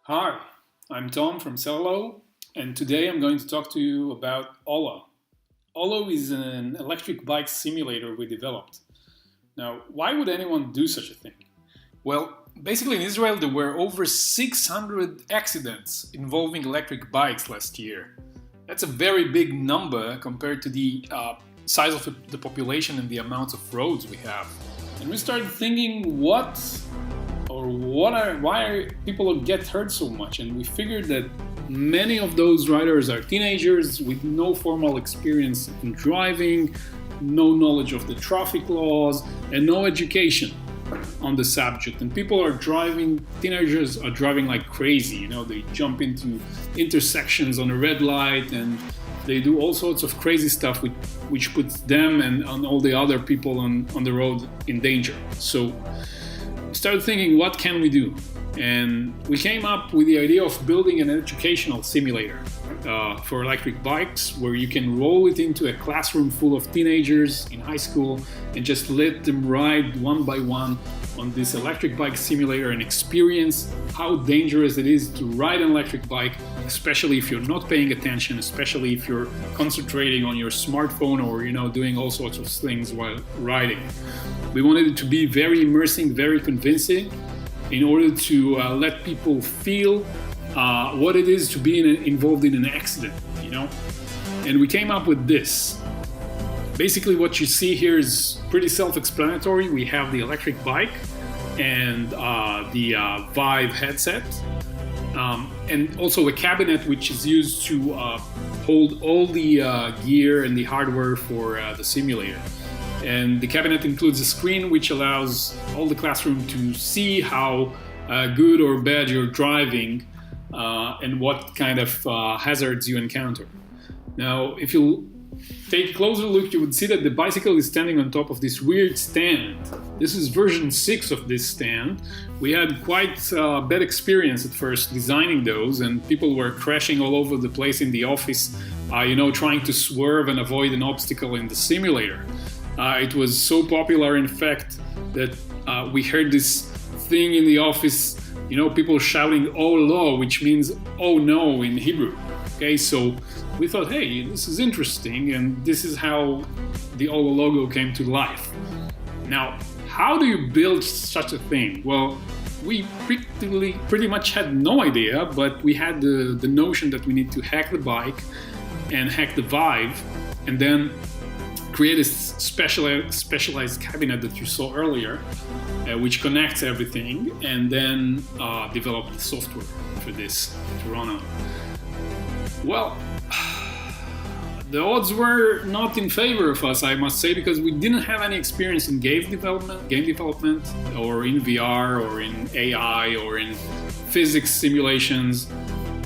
Hi, I'm Tom from OLO, and today I'm going to talk to you about OLO. OLO is an electric bike simulator we developed. Now, why would anyone do such a thing? Well, basically in Israel there were over 600 accidents involving electric bikes last year. That's a very big number compared to the size of the population and the amounts of roads we have. And we started thinking, why people get hurt so much, and we figured that many of those riders are teenagers with no formal experience in driving, no knowledge of the traffic laws, and no education on the subject. And teenagers are driving like crazy. They jump into intersections on a red light, and they do all sorts of crazy stuff which puts them and all the other people on the road in danger. So started thinking, what can we do? And we came up with the idea of building an educational simulator for electric bikes, where you can roll it into a classroom full of teenagers in high school and just let them ride one by one on this electric bike simulator and experience how dangerous it is to ride an electric bike, especially if you're not paying attention, especially if you're concentrating on your smartphone or doing all sorts of things while riding. We wanted it to be very immersing, very convincing, in order to let people feel what it is to be involved in an accident, And we came up with this. Basically, what you see here is pretty self-explanatory. We have the electric bike and the Vive headset, and also a cabinet which is used to hold all the gear and the hardware for the simulator. And the cabinet includes a screen which allows all the classroom to see how good or bad you're driving and what kind of hazards you encounter. Now, if you take a closer look, you would see that the bicycle is standing on top of this weird stand. This is version 6 of this stand. We had quite a bad experience at first designing those, and people were crashing all over the place in the office, trying to swerve and avoid an obstacle in the simulator. It was so popular, in fact, that we heard this thing in the office, people shouting OLO, which means oh no in Hebrew. Okay, so we thought, hey, this is interesting, and this is how the OLO logo came to life. Now, how do you build such a thing? Well, we pretty much had no idea, but we had the notion that we need to hack the bike and hack the Vive, and then create a specialized cabinet that you saw earlier, which connects everything, and then develop the software for this to run on. Well, the odds were not in favor of us, I must say, because we didn't have any experience in game development, or in VR, or in AI, or in physics simulations,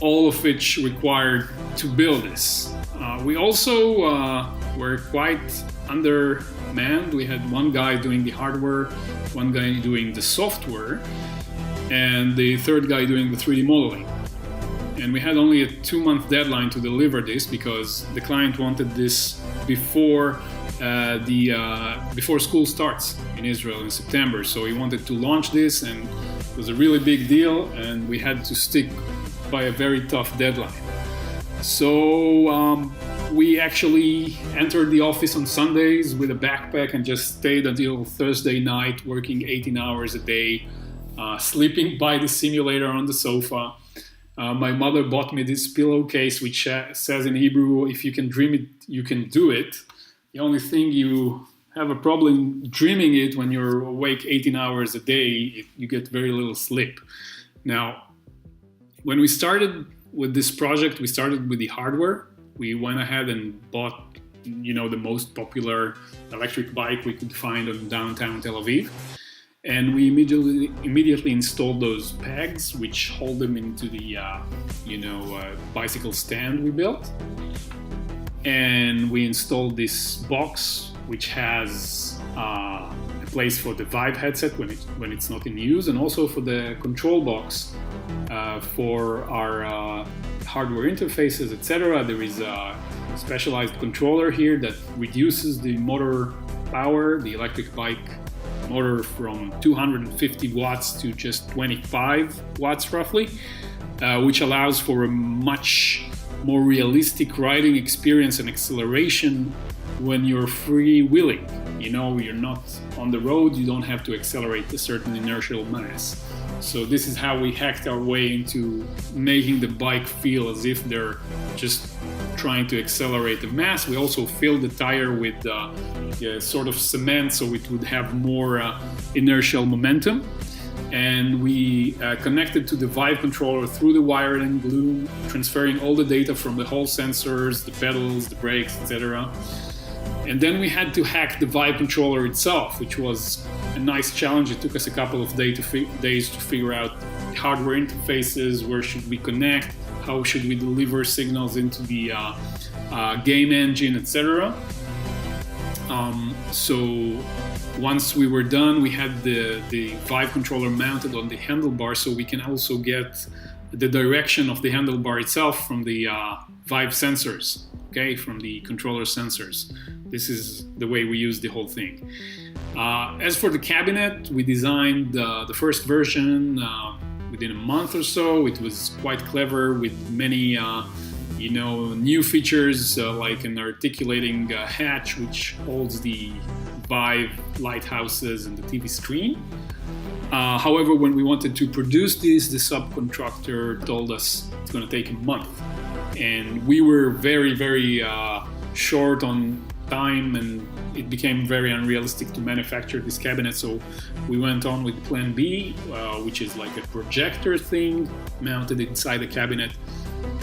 all of which required to build this. We also were quite undermanned. We had one guy doing the hardware, one guy doing the software, and the third guy doing the 3D modeling. And we had only a 2-month deadline to deliver this because the client wanted this before school starts in Israel in September. So he wanted to launch this, and it was a really big deal, and we had to stick by a very tough deadline. So we actually entered the office on Sundays with a backpack and just stayed until Thursday night, working 18 hours a day, sleeping by the simulator on the sofa. My mother bought me this pillowcase which says in Hebrew, if you can dream it, you can do it. The only thing you have a problem dreaming it when you're awake 18 hours a day, you get very little sleep. Now, when we started with this project, we started with the hardware. We went ahead and bought, the most popular electric bike we could find in downtown Tel Aviv. And we immediately installed those pegs, which hold them into the, bicycle stand we built. And we installed this box, which has a place for the Vive headset when it's not in use, and also for the control box for our hardware interfaces, etc. There is a specialized controller here that reduces the motor power, the electric bike motor, from 250 watts to just 25 watts roughly. which allows for a much more realistic riding experience and acceleration when you're freewheeling. You're not on the road, you don't have to accelerate a certain inertial mass. So this is how we hacked our way into making the bike feel as if they're just trying to accelerate the mass. We also filled the tire with sort of cement so it would have more inertial momentum. And we connected to the Vive controller through the wired and glue, transferring all the data from the Hall sensors, the pedals, the brakes, etc. And then we had to hack the Vive controller itself, which was a nice challenge. It took us a couple of days to figure out hardware interfaces, where should we connect, how should we deliver signals into the game engine, etc. So once we were done, we had the Vive controller mounted on the handlebar, so we can also get the direction of the handlebar itself from the Vive sensors, from the controller sensors. This is the way we use the whole thing. As for the cabinet, we designed the first version within a month or so. It was quite clever with many new features like an articulating hatch which holds the Vive lighthouses and the TV screen. However, when we wanted to produce this, the subcontractor told us it's going to take a month. And we were very, very short on time, and it became very unrealistic to manufacture this cabinet. So we went on with plan B, which is like a projector thing mounted inside the cabinet.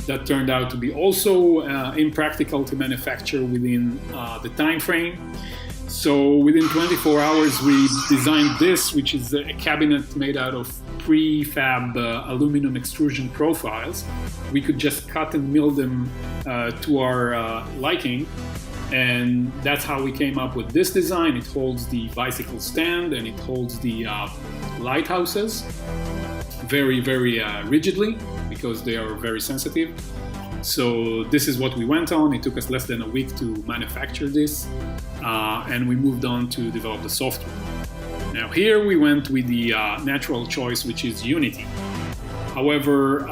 That turned out to be also impractical to manufacture within the time frame. So within 24 hours, we designed this, which is a cabinet made out of prefab aluminum extrusion profiles. We could just cut and mill them to our liking. And that's how we came up with this design. It holds the bicycle stand and it holds the lighthouses very, very rigidly because they are very sensitive. So this is what we went on. It took us less than a week to manufacture this, and we moved on to develop the software. Now here we went with the natural choice, which is Unity. However,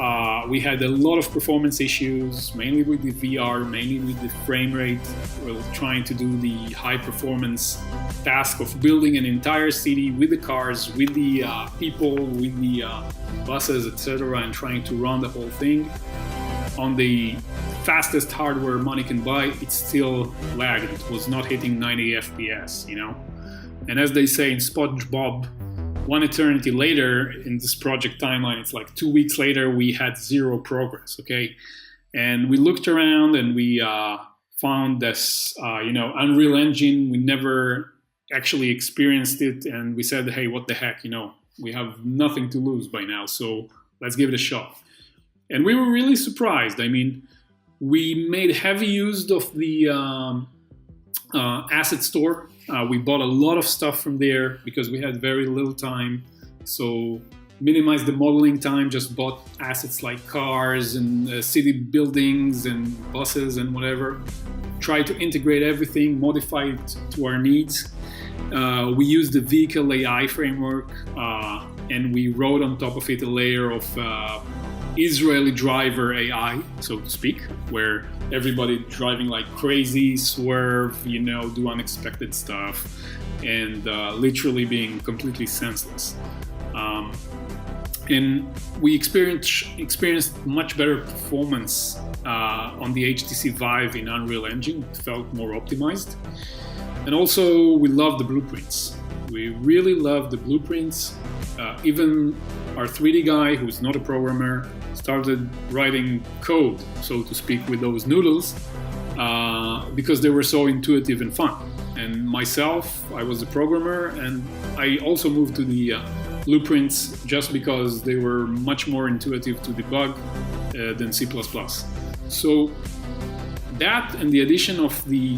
we had a lot of performance issues, mainly with the VR, mainly with the frame rate. We were trying to do the high performance task of building an entire city with the cars, with the people, with the buses, etc., and trying to run the whole thing. On the fastest hardware money can buy, it still lagged. It was not hitting 90 FPS, And as they say in SpongeBob, one eternity later in this project timeline, it's like 2 weeks later, we had zero progress, And we looked around and we found this, Unreal Engine. We never actually experienced it. And we said, hey, what the heck, we have nothing to lose by now. So let's give it a shot. And we were really surprised. I mean, we made heavy use of the asset store. We bought a lot of stuff from there because we had very little time. So minimized the modeling time, just bought assets like cars and city buildings and buses and whatever. Tried to integrate everything, modify it to our needs. We used the vehicle AI framework and we wrote on top of it a layer of Israeli driver AI, so to speak, where everybody driving like crazy, swerve, do unexpected stuff, and literally being completely senseless. And we experienced much better performance on the HTC Vive in Unreal Engine. It felt more optimized. And also, we love the blueprints. We really love the blueprints. Even our 3D guy, who's not a programmer, started writing code, so to speak, with those noodles because they were so intuitive and fun. And myself, I was a programmer, and I also moved to the blueprints just because they were much more intuitive to debug than C++. So that and the addition of the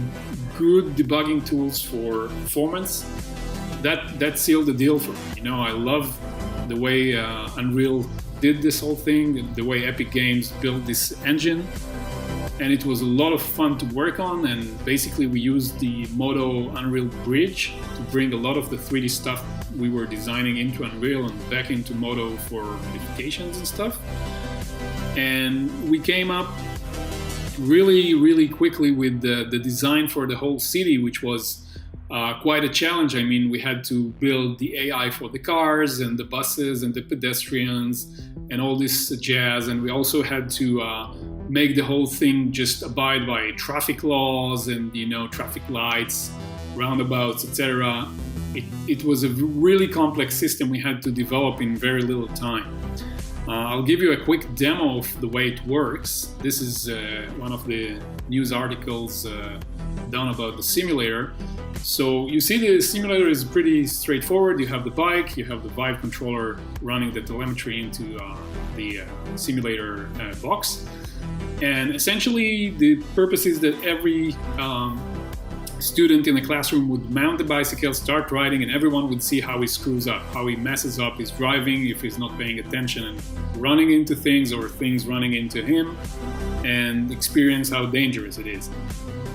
good debugging tools for performance, that sealed the deal for me. I love the way Unreal did this whole thing, the way Epic Games built this engine, and it was a lot of fun to work on. And basically we used the Modo Unreal Bridge to bring a lot of the 3D stuff we were designing into Unreal and back into Modo for modifications and stuff. And we came up really quickly with the design for the whole city, which was quite a challenge. I mean, we had to build the AI for the cars and the buses and the pedestrians and all this jazz. And we also had to make the whole thing just abide by traffic laws and, traffic lights, roundabouts, etc. It was a really complex system we had to develop in very little time. I'll give you a quick demo of the way it works. This is one of the news articles done about the simulator. So you see the simulator is pretty straightforward. You have the bike, you have the Vive controller running the telemetry into the simulator box. And essentially the purpose is that every student in the classroom would mount the bicycle, start riding, and everyone would see how he screws up, how he messes up his driving if he's not paying attention and running into things or things running into him, and experience how dangerous it is.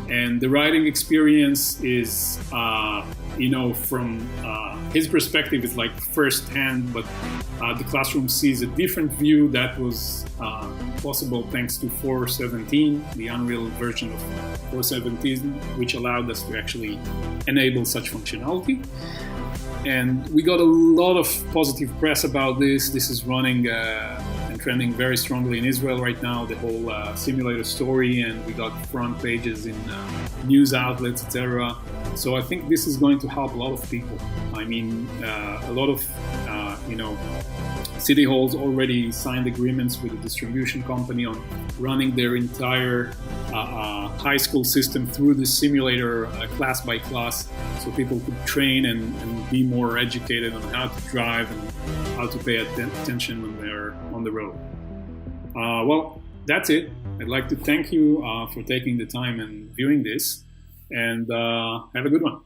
And the riding experience is, from his perspective, it's like first-hand, but the classroom sees a different view. That was possible thanks to 4.17, the Unreal version of 4.17, which allowed us to actually enable such functionality. And we got a lot of positive press about this. This is running and trending very strongly in Israel right now, the whole simulator story, and we got front pages in news outlets, etc. So I think this is going to help a lot of people. I mean, a lot of, city halls already signed agreements with a distribution company on running their entire high school system through the simulator class by class, so people could train and be more educated on how to drive and how to pay attention when they're on the road. Well, that's it. I'd like to thank you for taking the time and viewing this, and have a good one.